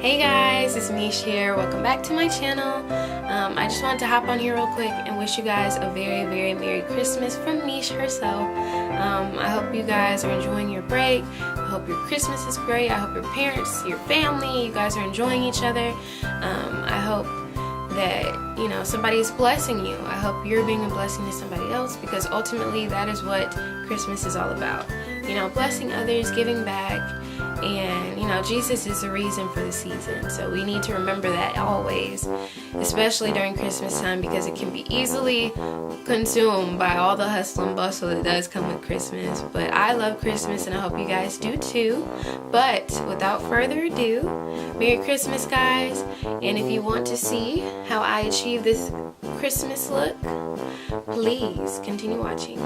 Hey guys, it's Meesh here. Welcome back to my channel. I just wanted to hop on here real quick and wish you guys a very Merry Christmas from Meesh herself. I hope you guys are enjoying your break. I hope your Christmas is great. I hope your parents, your family, you guys are enjoying each other. I hope that, you know, somebody is blessing you. I hope you're being a blessing to somebody else, because ultimately that is what Christmas is all about. You know, blessing others, giving back, and you know, Jesus is the reason for the season. So we need to remember that always, especially during Christmas time, because it can be easily consumed by all the hustle and bustle that does come with Christmas. But I love Christmas and I hope you guys do too. But without further ado, Merry Christmas guys. And if you want to see how I achieve this Christmas look, please continue watching.